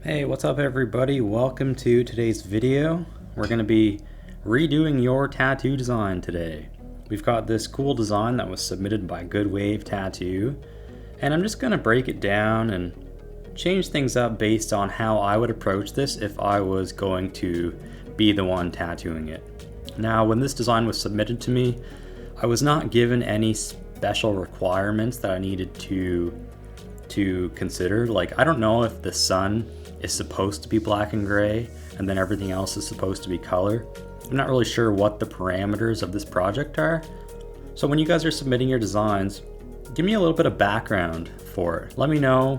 Hey, what's up everybody? Welcome to today's video. We're going to be redoing your tattoo design today. We've got this cool design that was submitted by Good Wave Tattoo, and I'm just going to break it down and change things up based on how I would approach this if I was going to be the one tattooing it. Now, when this design was submitted to me, I was not given any special requirements that I needed to consider. Like, I don't know if the sun is supposed to be black and gray and then everything else is supposed to be color. I'm not really sure what the parameters of this project are. So when you guys are submitting your designs, give me a little bit of background for it. Let me know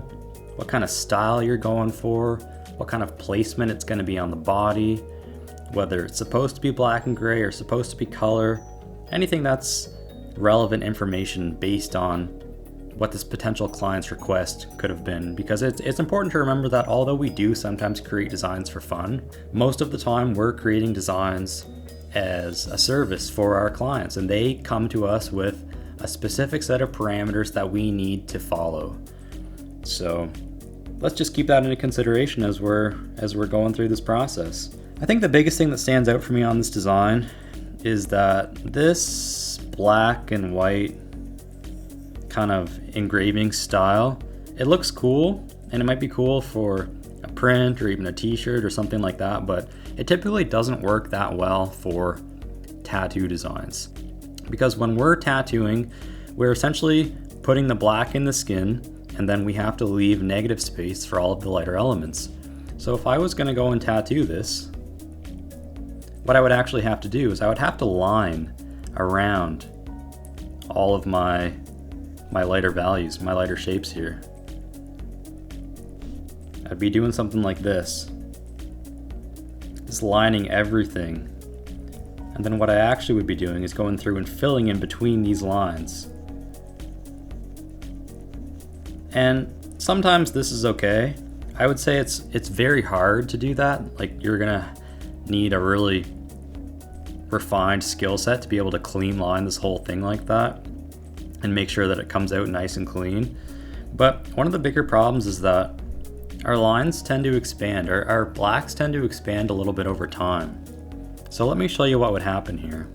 what kind of style you're going for, what kind of placement it's going to be on the body, whether it's supposed to be black and gray or supposed to be color, anything that's relevant information based on what this potential client's request could have been, because it's important to remember that although we do sometimes create designs for fun, most of the time we're creating designs as a service for our clients, and they come to us with a specific set of parameters that we need to follow. So let's just keep that into consideration as we're going through this process. I think the biggest thing that stands out for me on this design is that this black and white kind of engraving style, it looks cool and it might be cool for a print or even a t-shirt or something like that, but it typically doesn't work that well for tattoo designs, because when we're tattooing, we're essentially putting the black in the skin and then we have to leave negative space for all of the lighter elements. So if I was going to go and tattoo this, what I would actually have to do is I would have to line around all of my lighter values, my lighter shapes here. I'd be doing something like this, just lining everything. And then what I actually would be doing is going through and filling in between these lines. And sometimes this is okay. I would say it's very hard to do that. Like, you're gonna need a really refined skill set to be able to clean line this whole thing like that and make sure that it comes out nice and clean. But one of the bigger problems is that our lines tend to expand, our blacks tend to expand a little bit over time. So let me show you what would happen here.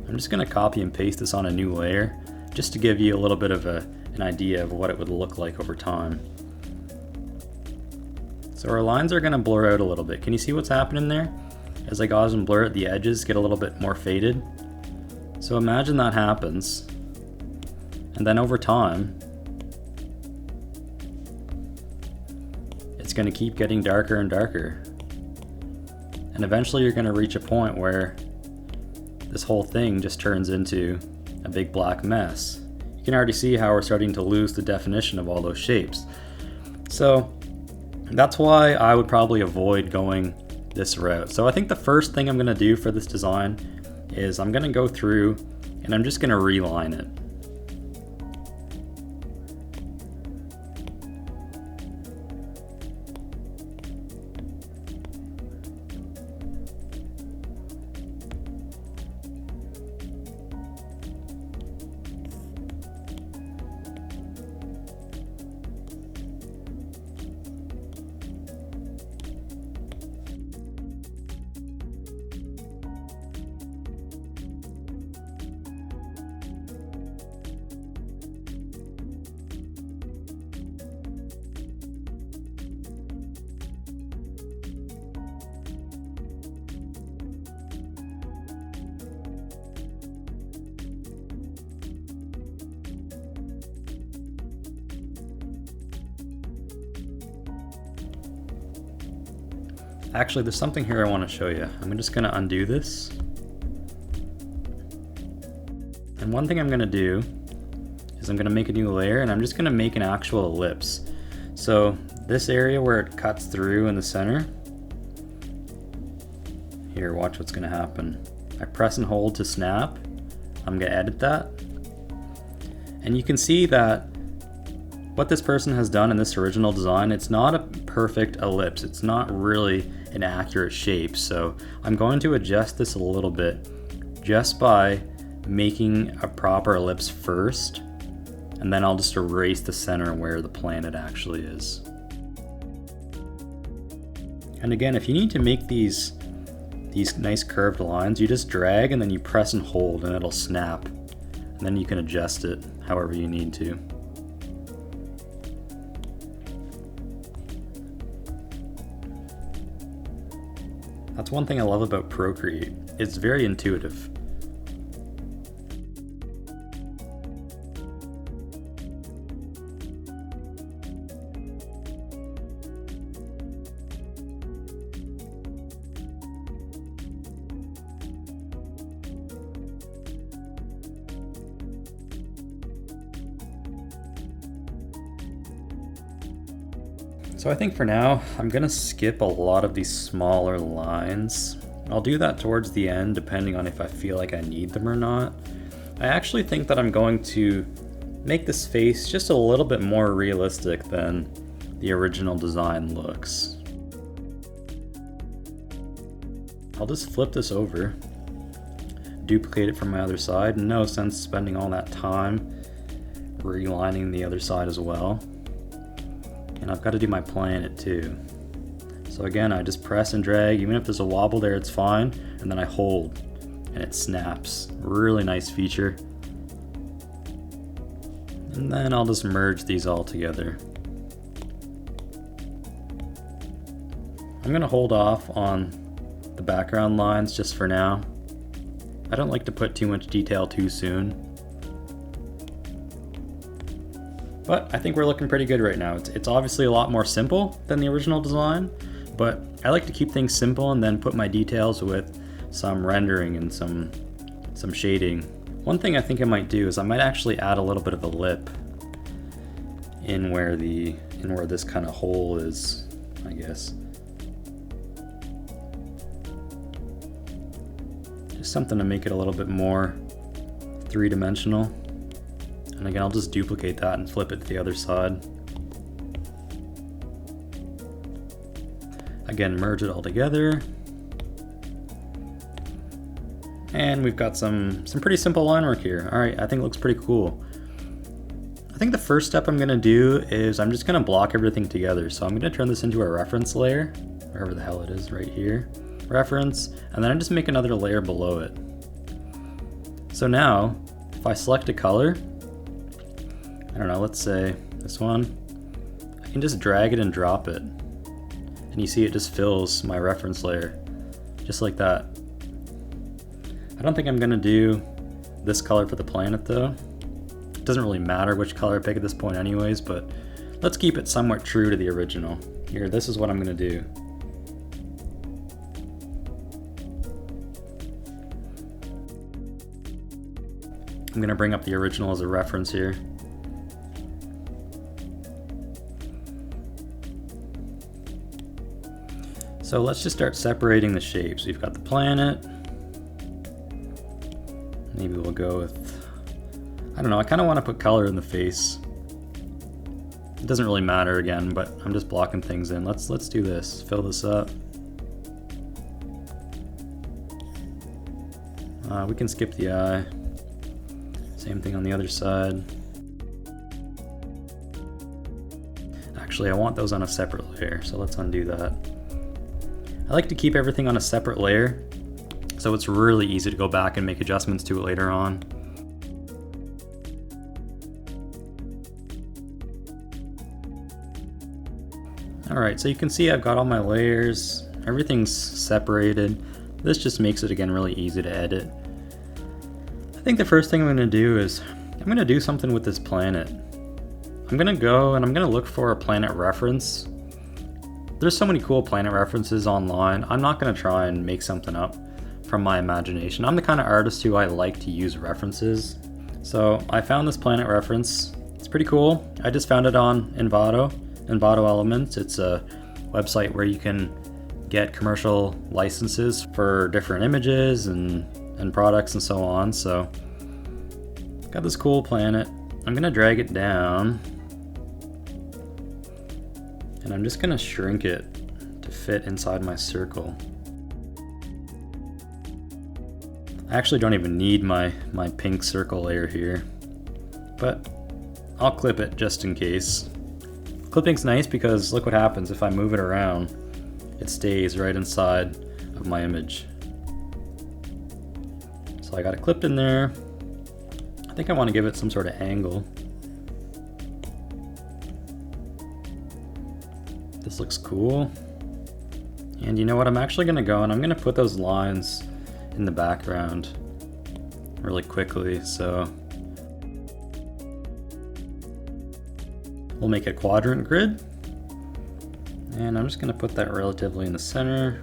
I'm just gonna copy and paste this on a new layer just to give you a little bit of an idea of what it would look like over time. So our lines are going to blur out a little bit. Can you see what's happening there? As I go and blur it, the edges get a little bit more faded. So imagine that happens. And then over time, it's going to keep getting darker and darker. And eventually you're going to reach a point where this whole thing just turns into a big black mess. You can already see how we're starting to lose the definition of all those shapes. So that's why I would probably avoid going this route. So I think the first thing I'm going to do for this design is I'm going to go through and I'm just going to reline it. Actually, there's something here I want to show you. I'm just going to undo this. And one thing I'm going to do is I'm going to make a new layer and I'm just going to make an actual ellipse. So this area where it cuts through in the center, here, watch what's going to happen. I press and hold to snap. I'm going to edit that. And you can see that what this person has done in this original design, it's not a perfect ellipse. It's not really an accurate shape. So I'm going to adjust this a little bit just by making a proper ellipse first, and then I'll just erase the center where the planet actually is. And again, if you need to make these nice curved lines, you just drag and then you press and hold and it'll snap. And then you can adjust it however you need to. That's one thing I love about Procreate. It's very intuitive. So I think for now, I'm gonna skip a lot of these smaller lines. I'll do that towards the end, depending on if I feel like I need them or not. I actually think that I'm going to make this face just a little bit more realistic than the original design looks. I'll just flip this over, duplicate it from my other side. No sense spending all that time relining the other side as well. And I've got to do my planet too. So again, I just press and drag. Even if there's a wobble there, it's fine. And then I hold and it snaps. Really nice feature. And then I'll just merge these all together. I'm gonna hold off on the background lines just for now. I don't like to put too much detail too soon. But I think we're looking pretty good right now. It's obviously a lot more simple than the original design, but I like to keep things simple and then put my details with some rendering and some shading. One thing I think I might do is I might actually add a little bit of a lip in where this kind of hole is, I guess. Just something to make it a little bit more three-dimensional. And again, I'll just duplicate that and flip it to the other side. Again, merge it all together. And we've got some pretty simple line work here. All right, I think it looks pretty cool. I think the first step I'm gonna do is I'm just gonna block everything together. So I'm gonna turn this into a reference layer, wherever the hell it is, right here. Reference, and then I just make another layer below it. So now, if I select a color, I don't know, let's say this one, I can just drag it and drop it. And you see it just fills my reference layer, just like that. I don't think I'm gonna do this color for the planet though. It doesn't really matter which color I pick at this point anyways, but let's keep it somewhat true to the original. Here, this is what I'm gonna do. I'm gonna bring up the original as a reference here. So let's just start separating the shapes. We've got the planet. Maybe we'll go with, I don't know, I kind of want to put color in the face. It doesn't really matter again, but I'm just blocking things in. Let's do this. Fill this up. We can skip the eye. Same thing on the other side. Actually, I want those on a separate layer, so let's undo that. I like to keep everything on a separate layer, so it's really easy to go back and make adjustments to it later on. Alright, so you can see I've got all my layers, everything's separated. This just makes it, again, really easy to edit. I think the first thing I'm going to do is, I'm going to do something with this planet. I'm going to go and I'm going to look for a planet reference. There's so many cool planet references online. I'm not going to try and make something up from my imagination. I'm the kind of artist who I like to use references. So I found this planet reference. It's pretty cool. I just found it on Envato Elements. It's a website where you can get commercial licenses for different images and products and so on. So got this cool planet. I'm gonna drag it down and I'm just gonna shrink it to fit inside my circle. I actually don't even need my pink circle layer here, but I'll clip it just in case. Clipping's nice because look what happens if I move it around. It stays right inside of my image. So I got it clipped in there. I think I want to give it some sort of angle. This looks cool. And you know what, I'm actually gonna go and I'm gonna put those lines in the background really quickly. So we'll make a quadrant grid. And I'm just gonna put that relatively in the center.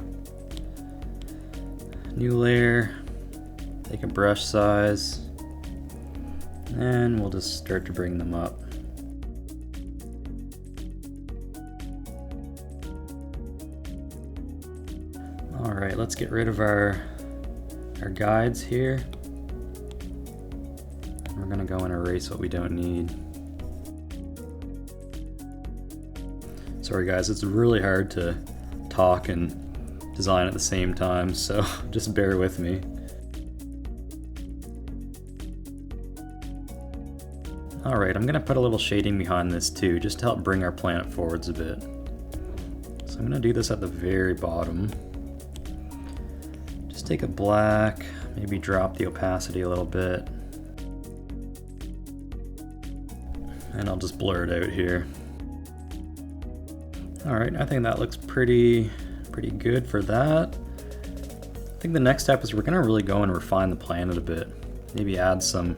New layer, take a brush size, and we'll just start to bring them up. All right, let's get rid of our guides here. We're gonna go and erase what we don't need. Sorry guys, it's really hard to talk and design at the same time, so just bear with me. Alright, I'm gonna put a little shading behind this too, just to help bring our planet forwards a bit. So I'm gonna do this at the very bottom. Just take a black, maybe drop the opacity a little bit. And I'll just blur it out here. Alright, I think that looks pretty good for that. I think the next step is we're gonna really go and refine the planet a bit. Maybe add some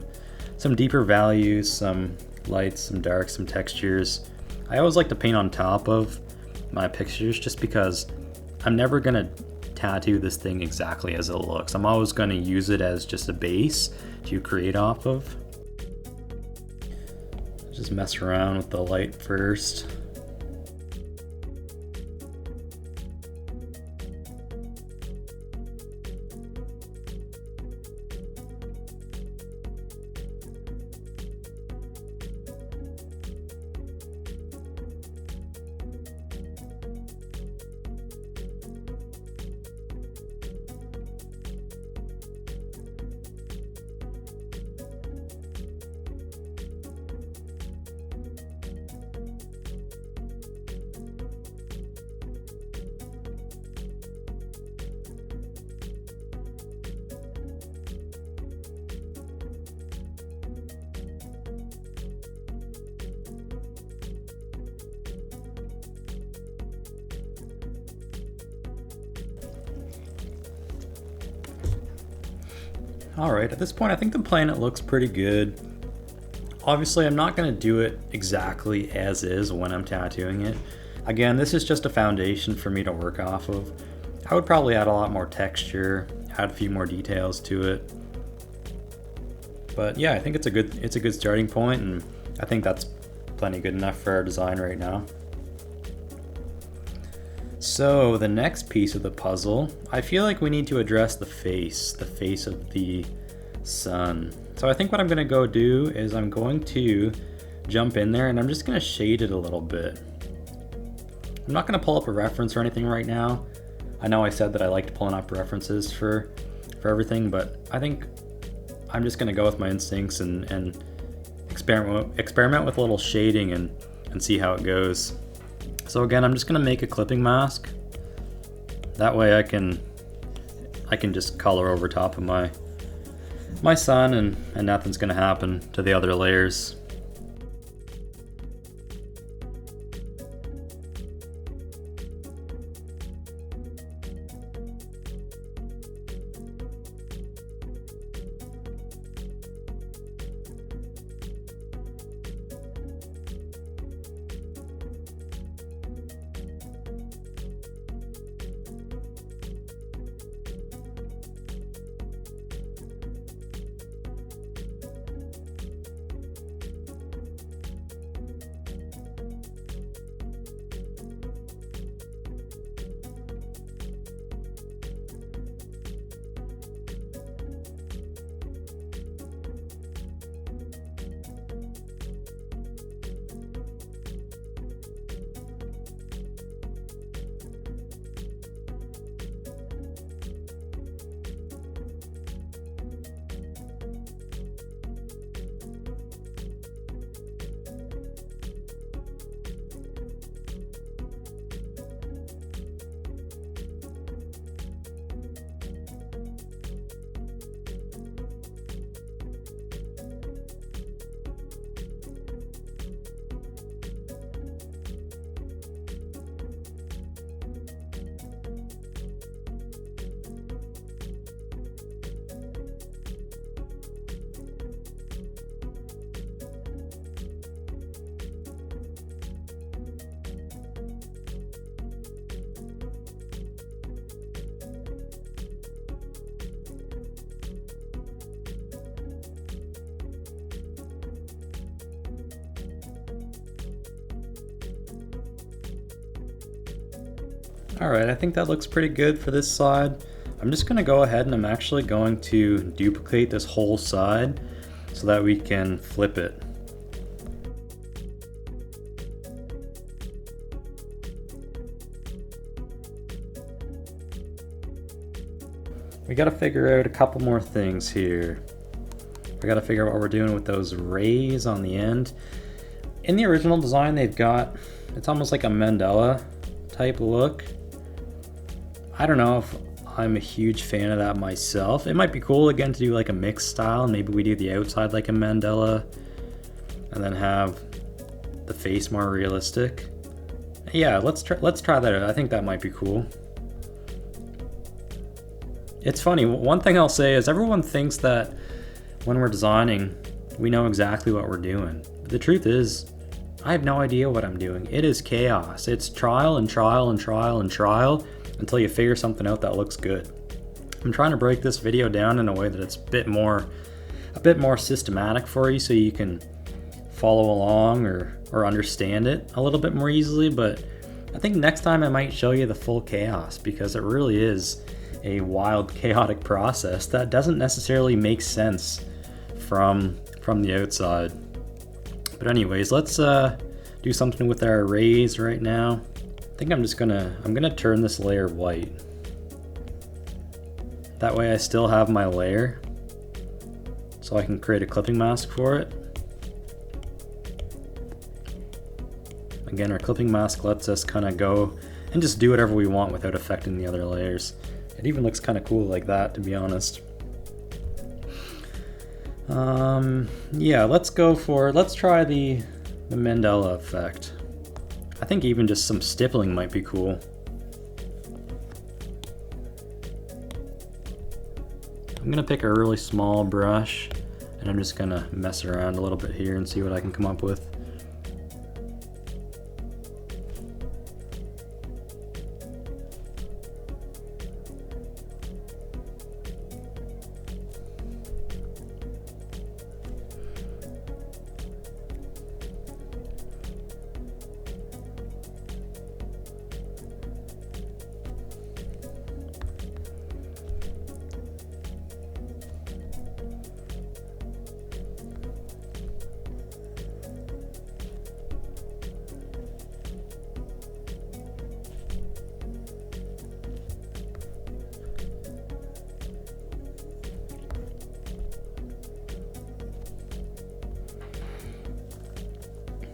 deeper values, some lights, some darks, some textures. I always like to paint on top of my pictures just because I'm never gonna tattoo this thing exactly as it looks. I'm always gonna use it as just a base to create off of. Just mess around with the light first. Alright, at this point I think the planet looks pretty good. Obviously I'm not going to do it exactly as is when I'm tattooing it. Again, this is just a foundation for me to work off of. I would probably add a lot more texture, add a few more details to it. But yeah, I think it's a good starting point, and I think that's plenty good enough for our design right now. So the next piece of the puzzle, I feel like we need to address the face of the sun. So I think what I'm gonna go do is I'm going to jump in there and I'm just gonna shade it a little bit. I'm not gonna pull up a reference or anything right now. I know I said that I liked pulling up references for everything, but I think I'm just gonna go with my instincts and experiment with a little shading and see how it goes. So again, I'm just gonna make a clipping mask. That way I can just color over top of my sun and nothing's gonna happen to the other layers. Alright, I think that looks pretty good for this side. I'm just going to go ahead and I'm actually going to duplicate this whole side so that we can flip it. We got to figure out a couple more things here. We got to figure out what we're doing with those rays on the end. In the original design they've got, it's almost like a mandala type look. I don't know if I'm a huge fan of that myself. It might be cool again to do like a mixed style, and maybe we do the outside like a mandala and then have the face more realistic. Yeah, let's try that out. I think that might be cool. It's funny, one thing I'll say is everyone thinks that when we're designing, we know exactly what we're doing. But the truth is, I have no idea what I'm doing. It is chaos. It's trial and trial and trial and trial until you figure something out that looks good. I'm trying to break this video down in a way that it's a bit more systematic for you so you can follow along or understand it a little bit more easily, but I think next time I might show you the full chaos because it really is a wild, chaotic process that doesn't necessarily make sense from the outside. But anyways, let's do something with our rays right now. I think I'm gonna turn this layer white. That way I still have my layer, so I can create a clipping mask for it. Again, our clipping mask lets us kind of go and just do whatever we want without affecting the other layers. It even looks kind of cool like that, to be honest. Yeah, let's try the Mandela effect. I think even just some stippling might be cool. I'm gonna pick a really small brush and I'm just gonna mess around a little bit here and see what I can come up with.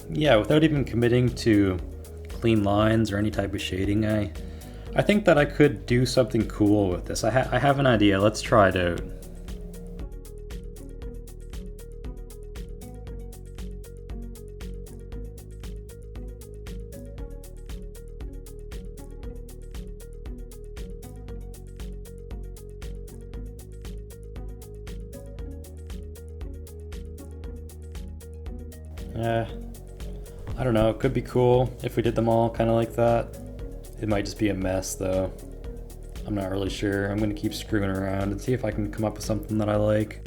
Yeah, without even committing to clean lines or any type of shading, I think that I could do something cool with this. I have an idea. Let's try it out. I don't know, it could be cool if we did them all kind of like that. It might just be a mess though. I'm not really sure. I'm going to keep screwing around and see if I can come up with something that I like.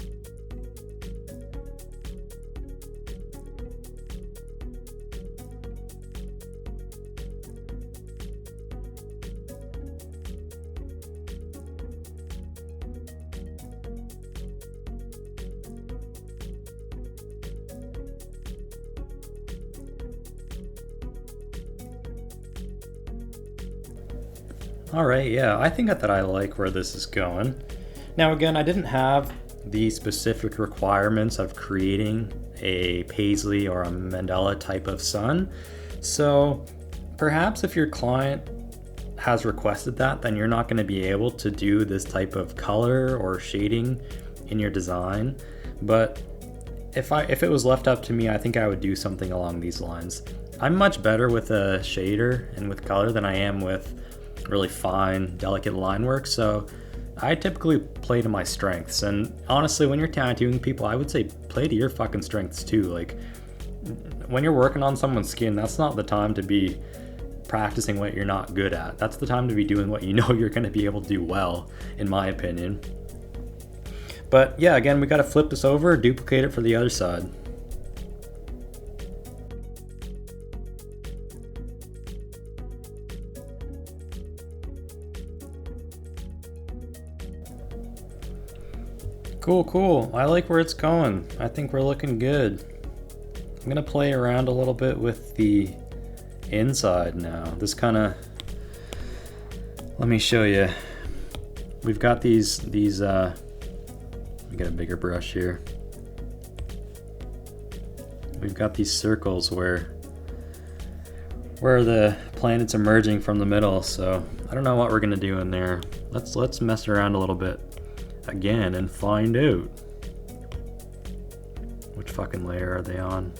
Alright, yeah, I think that I like where this is going. Now again, I didn't have the specific requirements of creating a paisley or a mandala type of sun, so perhaps if your client has requested that, then you're not going to be able to do this type of color or shading in your design. But if it was left up to me, I think I would do something along these lines. I'm much better with a shader and with color than I am with really fine, delicate line work, so I typically play to my strengths. And honestly, when you're tattooing people, I would say play to your fucking strengths too. Like, when you're working on someone's skin, that's not the time to be practicing what you're not good at. That's the time to be doing what you know you're going to be able to do well, in my opinion. But yeah, again, we got to flip this over, duplicate it for the other side. Cool, cool. I like where it's going. I think we're looking good. I'm gonna play around a little bit with the inside now. This kind of, let me show you. We've got these let me get a bigger brush here. We've got these circles where the planet's emerging from the middle, so I don't know what we're gonna do in there. Let's mess around a little bit again and find out. Which fucking layer are they on?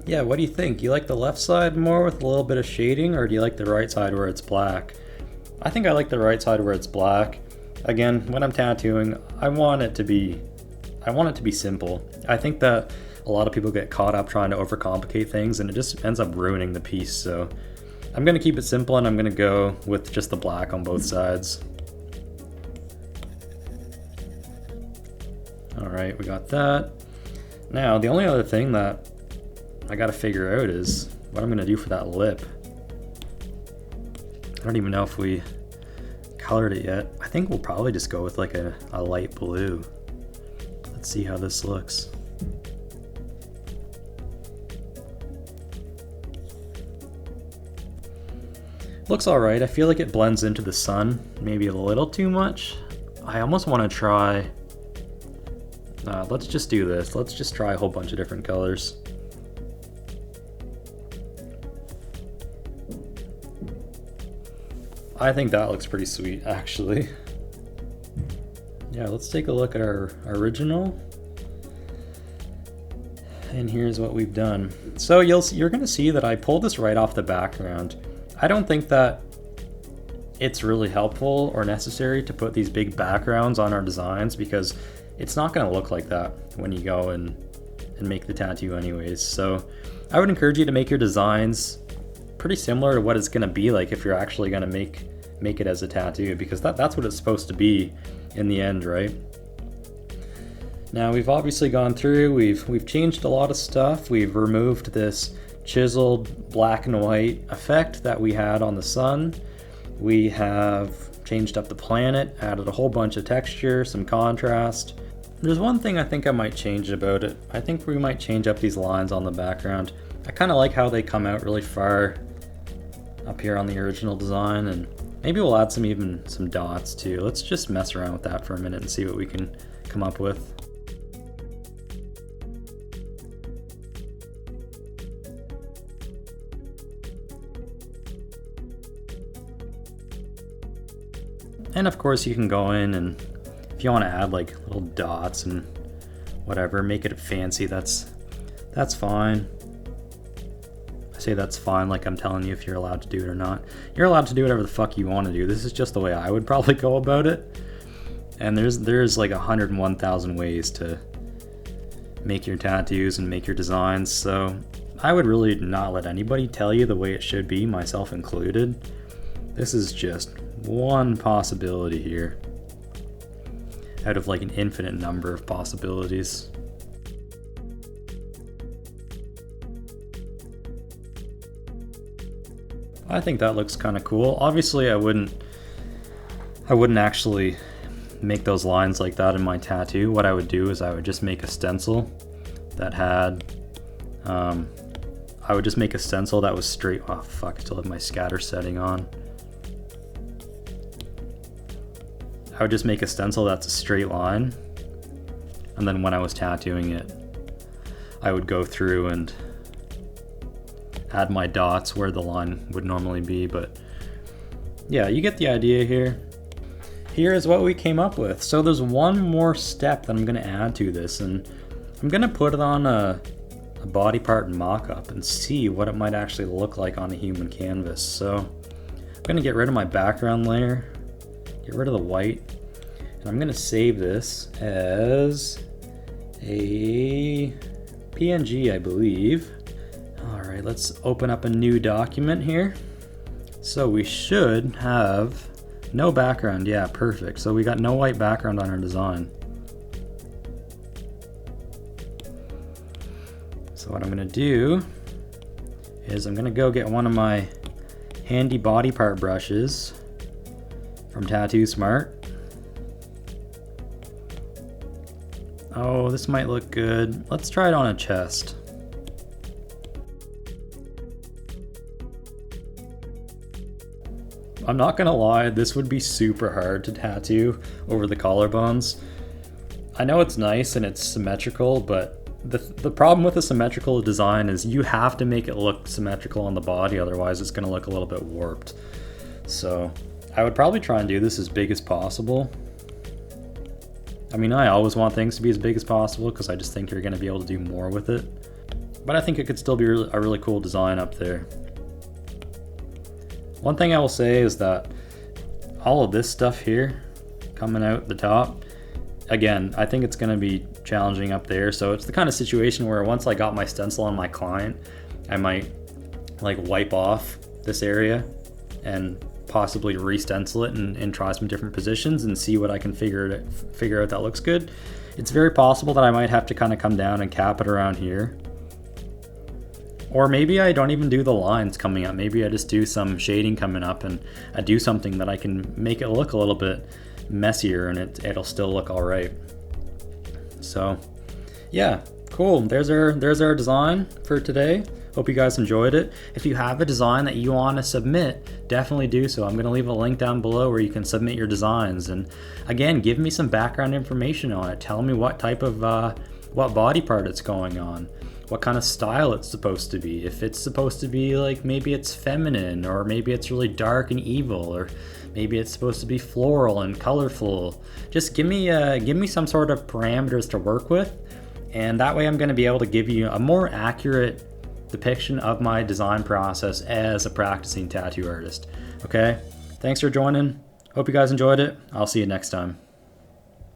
Yeah, what do you think? You like the left side more with a little bit of shading, or do you like the right side where it's black? I think I like the right side where it's black. Again, when I'm tattooing, I want it to be simple. I think that a lot of people get caught up trying to overcomplicate things and it just ends up ruining the piece. So I'm gonna keep it simple and I'm gonna go with just the black on both sides. All right, we got that. Now, the only other thing that I gotta figure out is what I'm gonna do for that lip. I don't even know if we colored it yet. I think we'll probably just go with like a light blue. Let's see how this looks. Looks alright. I feel like it blends into the sun, maybe a little too much. I almost want to try... let's just do this. Let's just try a whole bunch of different colors. I think that looks pretty sweet, actually. Yeah, let's take a look at our original. And here's what we've done. So you're gonna see that I pulled this right off the background. I don't think that it's really helpful or necessary to put these big backgrounds on our designs because it's not gonna look like that when you go and make the tattoo anyways. So I would encourage you to make your designs pretty similar to what it's gonna be like if you're actually gonna make it as a tattoo, because that's what it's supposed to be in the end, right? Now we've obviously gone through, we've changed a lot of stuff. We've removed this chiseled black and white effect that we had on the sun. We have changed up the planet, added a whole bunch of texture, some contrast. There's one thing I think I might change about it. I think we might change up these lines on the background. I kind of like how they come out really far up here on the original design, and maybe we'll add some dots too. Let's just mess around with that for a minute and see what we can come up with. And of course you can go in and if you want to add like little dots and whatever, make it fancy, that's fine. I say that's fine like I'm telling you if you're allowed to do it or not. You're allowed to do whatever the fuck you want to do. This is just the way I would probably go about it. And there's like 101,000 ways to make your tattoos and make your designs, so I would really not let anybody tell you the way it should be, myself included. This is just one possibility here out of like an infinite number of possibilities. I think that looks kind of cool. Obviously I wouldn't actually make those lines like that in my tattoo. What I would do is I would just make a stencil that had I would just make a stencil that was straight. Oh fuck, I still have my scatter setting on. I would just make a stencil that's a straight line, and then when I was tattooing it, I would go through and add my dots where the line would normally be, but yeah, you get the idea here. Here is what we came up with. So there's one more step that I'm gonna add to this, and I'm gonna put it on a body part mock-up and see what it might actually look like on a human canvas. So I'm gonna get rid of my background layer, get rid of the white, and I'm gonna save this as a PNG, I believe. All right, let's open up a new document here. So we should have no background. Yeah, perfect. So we got no white background on our design. So what I'm gonna do is I'm gonna go get one of my handy body part brushes from Tattoo Smart. Oh, this might look good. Let's try it on a chest. I'm not gonna lie, this would be super hard to tattoo over the collarbones. I know it's nice and it's symmetrical, but the problem with a symmetrical design is you have to make it look symmetrical on the body, otherwise it's gonna look a little bit warped. So I would probably try and do this as big as possible. I mean, I always want things to be as big as possible because I just think you're gonna be able to do more with it. But I think it could still be a really cool design up there. One thing I will say is that all of this stuff here coming out the top, again, I think it's going to be challenging up there. So it's the kind of situation where once I got my stencil on my client, I might like wipe off this area and possibly re-stencil it and try some different positions and see what I can figure out that looks good. It's very possible that I might have to kind of come down and cap it around here. Or maybe I don't even do the lines coming up. Maybe I just do some shading coming up and I do something that I can make it look a little bit messier and it'll still look all right. So yeah, cool. There's our design for today. Hope you guys enjoyed it. If you have a design that you want to submit, definitely do so. I'm going to leave a link down below where you can submit your designs. And again, give me some background information on it. Tell me what type of what body part it's going on, what kind of style it's supposed to be. If it's supposed to be like, maybe it's feminine, or maybe it's really dark and evil, or maybe it's supposed to be floral and colorful. Just give me some sort of parameters to work with, and that way I'm going to be able to give you a more accurate depiction of my design process as a practicing tattoo artist. Okay, thanks for joining. Hope you guys enjoyed it. I'll see you next time.